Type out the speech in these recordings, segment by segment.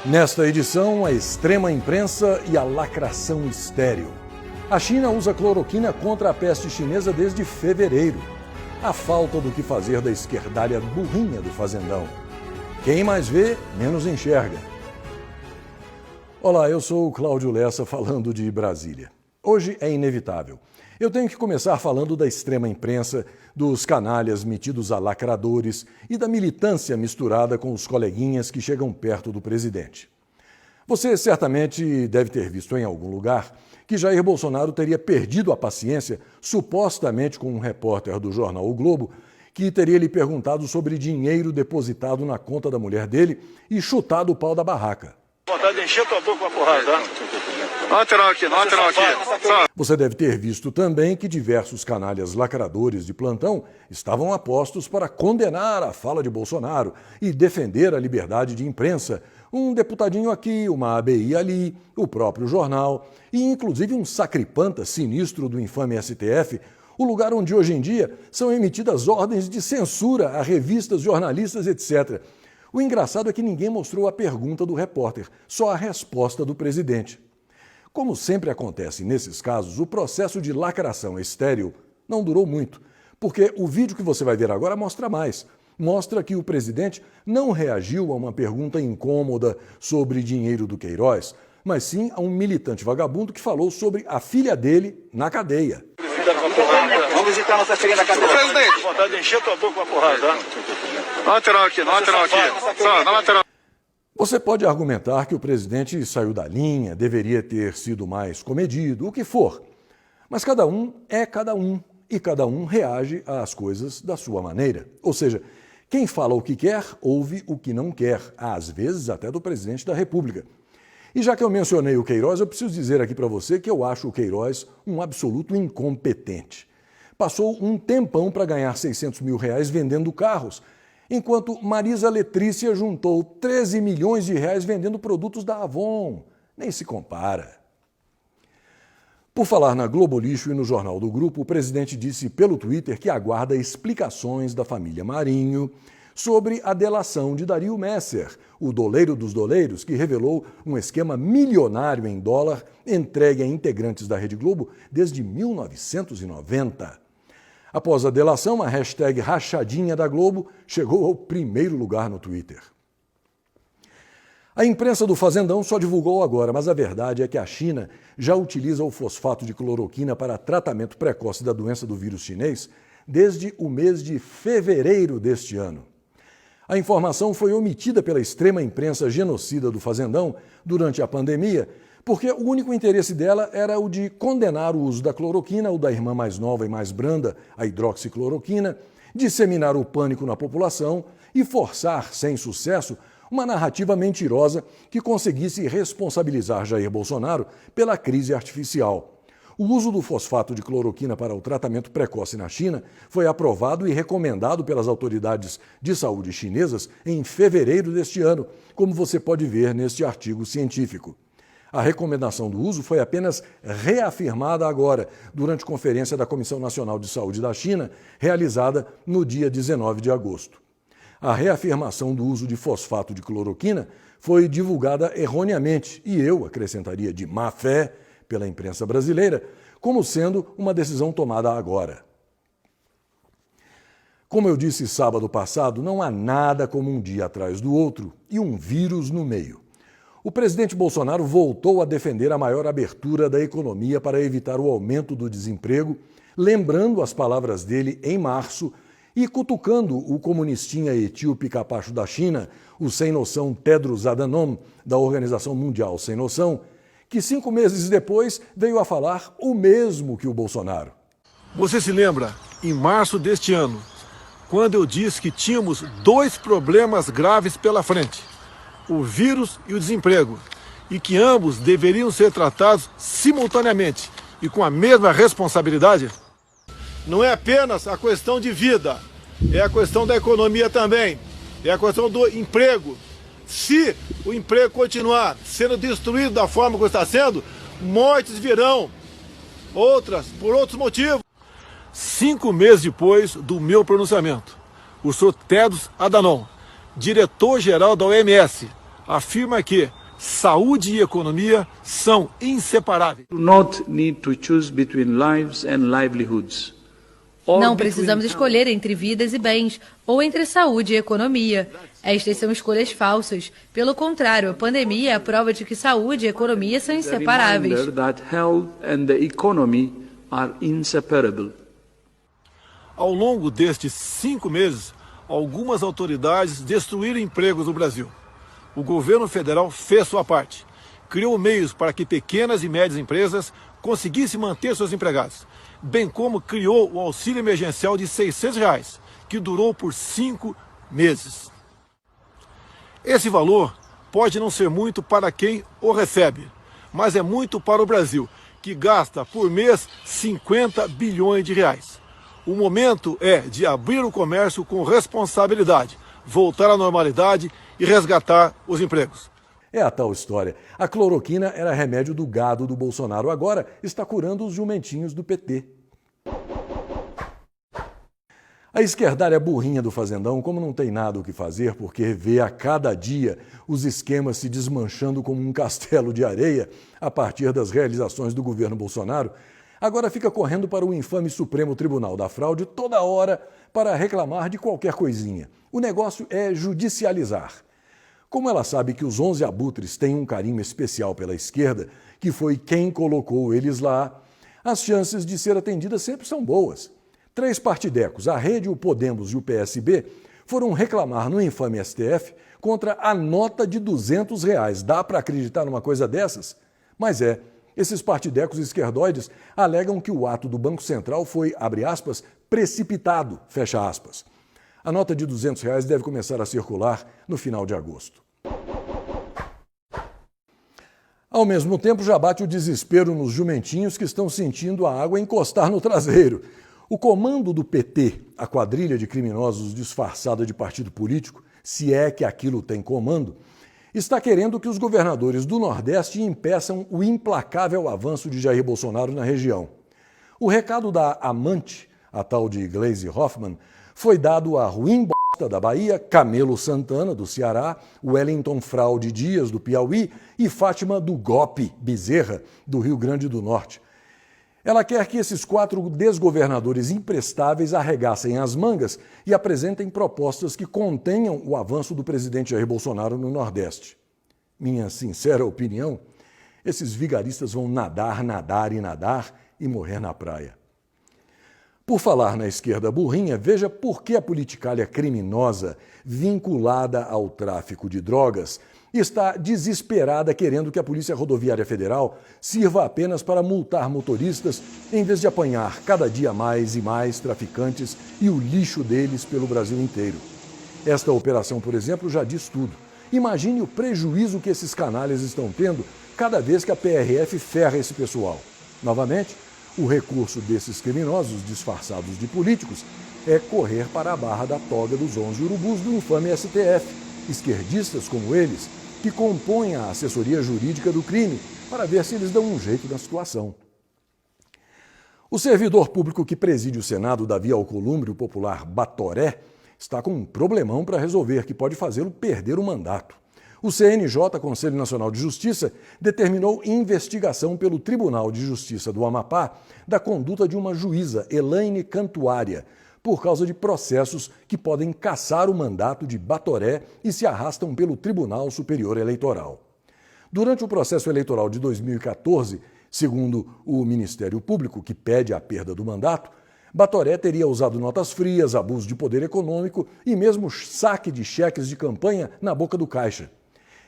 Nesta edição, a extrema imprensa e a lacração estéril. A China usa cloroquina contra a peste chinesa desde fevereiro. A falta do que fazer da esquerdalha burrinha do fazendão. Quem mais vê, menos enxerga. Olá, eu sou o Cláudio Lessa, falando de Brasília. Hoje é inevitável. Eu tenho que começar falando da extrema imprensa, dos canalhas metidos a lacradores e da militância misturada com os coleguinhas que chegam perto do presidente. Você certamente deve ter visto em algum lugar que Jair Bolsonaro teria perdido a paciência, supostamente com um repórter do jornal O Globo, que teria lhe perguntado sobre dinheiro depositado na conta da mulher dele e chutado o pau da barraca. Vontade de encher tua boca com a porrada. Lateral aqui. Você deve ter visto também que diversos canalhas lacradores de plantão estavam a postos para condenar a fala de Bolsonaro e defender a liberdade de imprensa. Um deputadinho aqui, uma ABI ali, o próprio jornal e inclusive um sacripanta sinistro do infame STF, o lugar onde hoje em dia são emitidas ordens de censura a revistas, jornalistas, etc. O engraçado é que ninguém mostrou a pergunta do repórter, só a resposta do presidente. Como sempre acontece nesses casos, o processo de lacração estéril não durou muito, porque o vídeo que você vai ver agora mostra mais. Mostra que o presidente não reagiu a uma pergunta incômoda sobre dinheiro do Queiroz, mas sim a um militante vagabundo que falou sobre a filha dele na cadeia. Vamos visitar nossa filha na cadeia. Presidente. Vontade de encher tua boca com a porrada. Lateral aqui. Só, na lateral. Você pode argumentar que o presidente saiu da linha, deveria ter sido mais comedido, o que for. Mas cada um é cada um, e cada um reage às coisas da sua maneira. Ou seja, quem fala o que quer, ouve o que não quer, às vezes até do presidente da República. E já que eu mencionei o Queiroz, eu preciso dizer aqui para você que eu acho o Queiroz um absoluto incompetente. Passou um tempão para ganhar R$600 mil vendendo carros, enquanto Marisa Letrícia juntou 13 milhões de reais vendendo produtos da Avon. Nem se compara. Por falar na Globo Lixo e no Jornal do Grupo, o presidente disse pelo Twitter que aguarda explicações da família Marinho sobre a delação de Dario Messer, o doleiro dos doleiros, que revelou um esquema milionário em dólar entregue a integrantes da Rede Globo desde 1990. Após a delação, a hashtag Rachadinha da Globo chegou ao primeiro lugar no Twitter. A imprensa do Fazendão só divulgou agora, mas a verdade é que a China já utiliza o fosfato de cloroquina para tratamento precoce da doença do vírus chinês desde o mês de fevereiro deste ano. A informação foi omitida pela extrema imprensa genocida do Fazendão durante a pandemia, porque o único interesse dela era o de condenar o uso da cloroquina, ou da irmã mais nova e mais branda, a hidroxicloroquina, disseminar o pânico na população e forçar, sem sucesso, uma narrativa mentirosa que conseguisse responsabilizar Jair Bolsonaro pela crise artificial. O uso do fosfato de cloroquina para o tratamento precoce na China foi aprovado e recomendado pelas autoridades de saúde chinesas em fevereiro deste ano, como você pode ver neste artigo científico. A recomendação do uso foi apenas reafirmada agora, durante conferência da Comissão Nacional de Saúde da China, realizada no dia 19 de agosto. A reafirmação do uso de fosfato de cloroquina foi divulgada erroneamente, e eu acrescentaria de má fé, pela imprensa brasileira, como sendo uma decisão tomada agora. Como eu disse sábado passado, não há nada como um dia atrás do outro e um vírus no meio. O presidente Bolsonaro voltou a defender a maior abertura da economia para evitar o aumento do desemprego, lembrando as palavras dele em março e cutucando o comunistinha etíope capacho da China, o sem-noção Tedros Adhanom, da Organização Mundial Sem Noção, que 5 meses depois veio a falar o mesmo que o Bolsonaro. Você se lembra, em março deste ano, quando eu disse que tínhamos 2 problemas graves pela frente, o vírus e o desemprego, e que ambos deveriam ser tratados simultaneamente e com a mesma responsabilidade? Não é apenas a questão de vida, é a questão da economia também, é a questão do emprego. Se o emprego continuar sendo destruído da forma como está sendo, mortes virão, outras por outros motivos. 5 meses depois do meu pronunciamento, o senhor Tedros Adhanom, diretor-geral da OMS, afirma que saúde e economia são inseparáveis. Do not need to choose between lives and livelihoods. Não precisamos escolher entre vidas e bens, ou entre saúde e economia. Estas são escolhas falsas. Pelo contrário, a pandemia é a prova de que saúde e economia são inseparáveis. Ao longo destes 5 meses, algumas autoridades destruíram empregos no Brasil. O governo federal fez sua parte. Criou meios para que pequenas e médias empresas conseguissem manter seus empregados, bem como criou o auxílio emergencial de R$ 600, que durou por 5 meses. Esse valor pode não ser muito para quem o recebe, mas é muito para o Brasil, que gasta por mês 50 bilhões de reais. O momento é de abrir o comércio com responsabilidade, voltar à normalidade e resgatar os empregos. É a tal história. A cloroquina era remédio do gado do Bolsonaro. Agora está curando os jumentinhos do PT. A esquerdária burrinha do Fazendão, como não tem nada o que fazer porque vê a cada dia os esquemas se desmanchando como um castelo de areia a partir das realizações do governo Bolsonaro, agora fica correndo para o infame Supremo Tribunal da Fraude toda hora para reclamar de qualquer coisinha. O negócio é judicializar. Como ela sabe que os 11 abutres têm um carinho especial pela esquerda, que foi quem colocou eles lá, as chances de ser atendida sempre são boas. 3 partidecos, a Rede, o Podemos e o PSB, foram reclamar no infame STF contra a nota de R$ 200. Dá para acreditar numa coisa dessas? Mas esses partidecos esquerdoides alegam que o ato do Banco Central foi, abre aspas, precipitado, fecha aspas. A nota de R$ 200 deve começar a circular no final de agosto. Ao mesmo tempo, já bate o desespero nos jumentinhos que estão sentindo a água encostar no traseiro. O comando do PT, a quadrilha de criminosos disfarçada de partido político, se é que aquilo tem comando, está querendo que os governadores do Nordeste impeçam o implacável avanço de Jair Bolsonaro na região. O recado da amante, a tal de Gleisi Hoffmann, foi dado a Ruim Bosta da Bahia, Camelo Santana do Ceará, Wellington Fraude Dias do Piauí e Fátima do Gope Bezerra do Rio Grande do Norte. Ela quer que esses 4 desgovernadores imprestáveis arregassem as mangas e apresentem propostas que contenham o avanço do presidente Jair Bolsonaro no Nordeste. Minha sincera opinião, esses vigaristas vão nadar, nadar e nadar e morrer na praia. Por falar na esquerda burrinha, veja por que a politicalha criminosa vinculada ao tráfico de drogas está desesperada querendo que a Polícia Rodoviária Federal sirva apenas para multar motoristas em vez de apanhar cada dia mais e mais traficantes e o lixo deles pelo Brasil inteiro. Esta operação, por exemplo, já diz tudo. Imagine o prejuízo que esses canalhas estão tendo cada vez que a PRF ferra esse pessoal. Novamente, o recurso desses criminosos disfarçados de políticos é correr para a barra da toga dos 11 urubus do infame STF, esquerdistas como eles, que compõem a assessoria jurídica do crime, para ver se eles dão um jeito na situação. O servidor público que preside o Senado, Davi Alcolumbre, o popular Batoré, está com um problemão para resolver que pode fazê-lo perder o mandato. O CNJ, Conselho Nacional de Justiça, determinou investigação pelo Tribunal de Justiça do Amapá da conduta de uma juíza, Elaine Cantuária, por causa de processos que podem cassar o mandato de Batoré e se arrastam pelo Tribunal Superior Eleitoral. Durante o processo eleitoral de 2014, segundo o Ministério Público, que pede a perda do mandato, Batoré teria usado notas frias, abuso de poder econômico e mesmo saque de cheques de campanha na boca do caixa.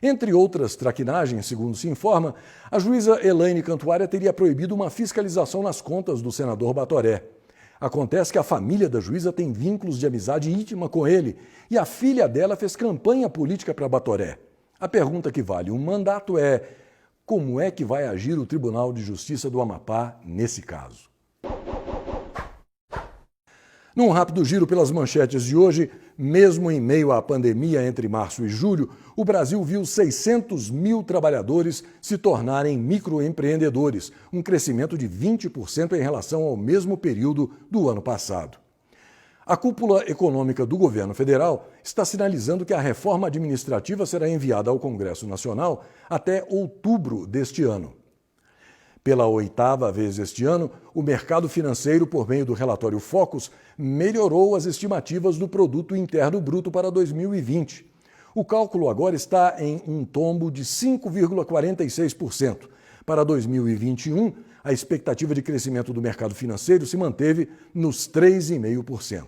Entre outras traquinagens, segundo se informa, a juíza Elaine Cantuária teria proibido uma fiscalização nas contas do senador Batoré. Acontece que a família da juíza tem vínculos de amizade íntima com ele e a filha dela fez campanha política para Batoré. A pergunta que vale um mandato é: como é que vai agir o Tribunal de Justiça do Amapá nesse caso? Num rápido giro pelas manchetes de hoje, mesmo em meio à pandemia entre março e julho, o Brasil viu 600 mil trabalhadores se tornarem microempreendedores, um crescimento de 20% em relação ao mesmo período do ano passado. A cúpula econômica do governo federal está sinalizando que a reforma administrativa será enviada ao Congresso Nacional até outubro deste ano. Pela 8ª vez este ano, o mercado financeiro, por meio do relatório Focus, melhorou as estimativas do Produto Interno Bruto para 2020. O cálculo agora está em um tombo de 5,46%. Para 2021, a expectativa de crescimento do mercado financeiro se manteve nos 3,5%.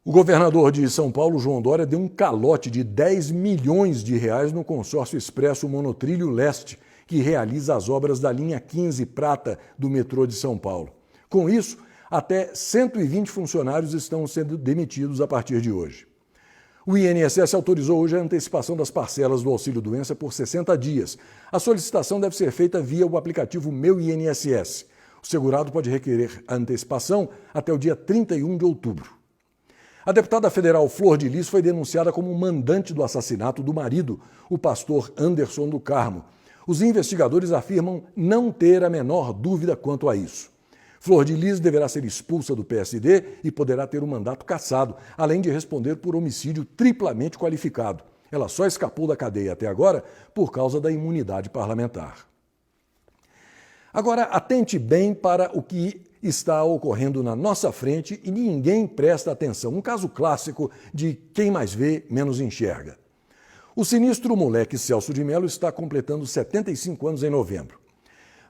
O governador de São Paulo, João Dória, deu um calote de 10 milhões de reais no consórcio Expresso Monotrilho Leste, que realiza as obras da linha 15 Prata do metrô de São Paulo. Com isso, até 120 funcionários estão sendo demitidos a partir de hoje. O INSS autorizou hoje a antecipação das parcelas do auxílio-doença por 60 dias. A solicitação deve ser feita via o aplicativo Meu INSS. O segurado pode requerer a antecipação até o dia 31 de outubro. A deputada federal Flor de Lis foi denunciada como mandante do assassinato do marido, o pastor Anderson do Carmo. Os investigadores afirmam não ter a menor dúvida quanto a isso. Flor de Lis deverá ser expulsa do PSD e poderá ter o mandato cassado, além de responder por homicídio triplamente qualificado. Ela só escapou da cadeia até agora por causa da imunidade parlamentar. Agora, atente bem para o que está ocorrendo na nossa frente e ninguém presta atenção. Um caso clássico de quem mais vê, menos enxerga. O sinistro moleque Celso de Mello está completando 75 anos em novembro.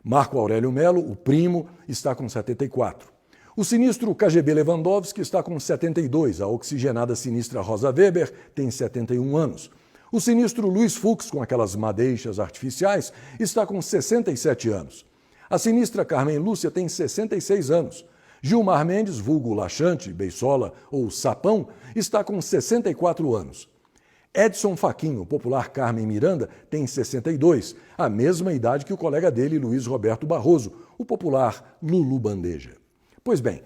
Marco Aurélio Mello, o primo, está com 74. O sinistro KGB Lewandowski está com 72. A oxigenada sinistra Rosa Weber tem 71 anos. O sinistro Luiz Fux, com aquelas madeixas artificiais, está com 67 anos. A sinistra Carmen Lúcia tem 66 anos. Gilmar Mendes, vulgo Laxante, Beisola ou Sapão, está com 64 anos. Edson Fachin, o popular Carmen Miranda, tem 62, a mesma idade que o colega dele, Luiz Roberto Barroso, o popular Lulu Bandeja. Pois bem,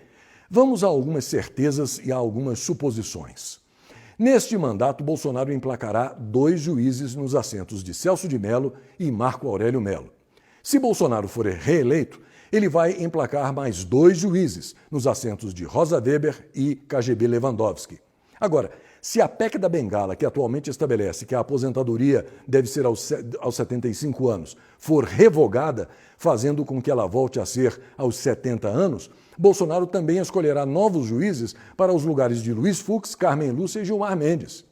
vamos a algumas certezas e a algumas suposições. Neste mandato, Bolsonaro emplacará 2 juízes nos assentos de Celso de Mello e Marco Aurélio Mello. Se Bolsonaro for reeleito, ele vai emplacar mais 2 juízes nos assentos de Rosa Weber e KGB Lewandowski. Agora, se a PEC da Bengala, que atualmente estabelece que a aposentadoria deve ser aos 75 anos, for revogada, fazendo com que ela volte a ser aos 70 anos, Bolsonaro também escolherá novos juízes para os lugares de Luiz Fux, Carmen Lúcia e Gilmar Mendes.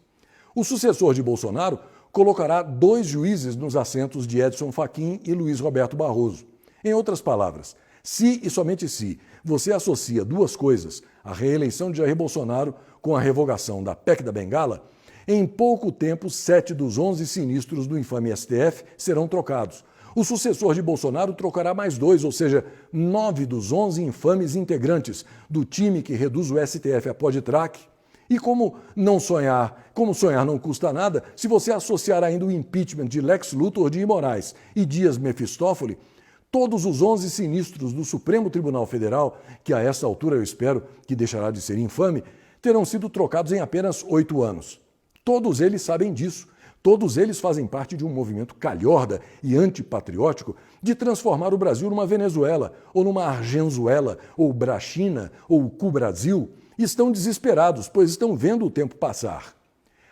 O sucessor de Bolsonaro colocará 2 juízes nos assentos de Edson Fachin e Luiz Roberto Barroso. Em outras palavras, se e somente se você associa 2 coisas, a reeleição de Jair Bolsonaro com a revogação da PEC da Bengala, em pouco tempo 7 dos 11 sinistros do infame STF serão trocados. O sucessor de Bolsonaro trocará mais 2, ou seja, 9 dos 11 infames integrantes do time que reduz o STF a pó de traque. E como sonhar não custa nada, se você associar ainda o impeachment de Lex Luthor de Moraes e Dias Mefistófele, todos os 11 sinistros do Supremo Tribunal Federal, que a essa altura eu espero que deixará de ser infame, terão sido trocados em apenas 8 anos. Todos eles sabem disso. Todos eles fazem parte de um movimento calhorda e antipatriótico de transformar o Brasil numa Venezuela, ou numa Argenzuela, ou Brachina, ou Cu-Brasil. E estão desesperados, pois estão vendo o tempo passar.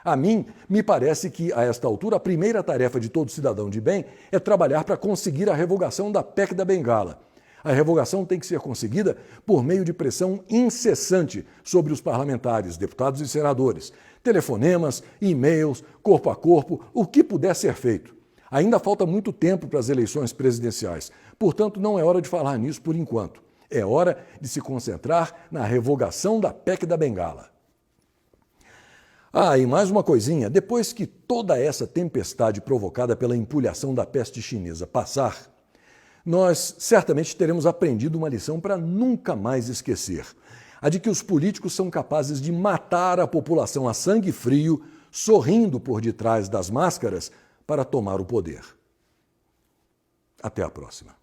A mim, me parece que, a esta altura, a primeira tarefa de todo cidadão de bem é trabalhar para conseguir a revogação da PEC da Bengala. A revogação tem que ser conseguida por meio de pressão incessante sobre os parlamentares, deputados e senadores. Telefonemas, e-mails, corpo a corpo, o que puder ser feito. Ainda falta muito tempo para as eleições presidenciais, portanto não é hora de falar nisso por enquanto. É hora de se concentrar na revogação da PEC da Bengala. E mais uma coisinha, depois que toda essa tempestade provocada pela empulhação da peste chinesa passar, nós certamente teremos aprendido uma lição para nunca mais esquecer. A de que os políticos são capazes de matar a população a sangue frio, sorrindo por detrás das máscaras, para tomar o poder. Até a próxima.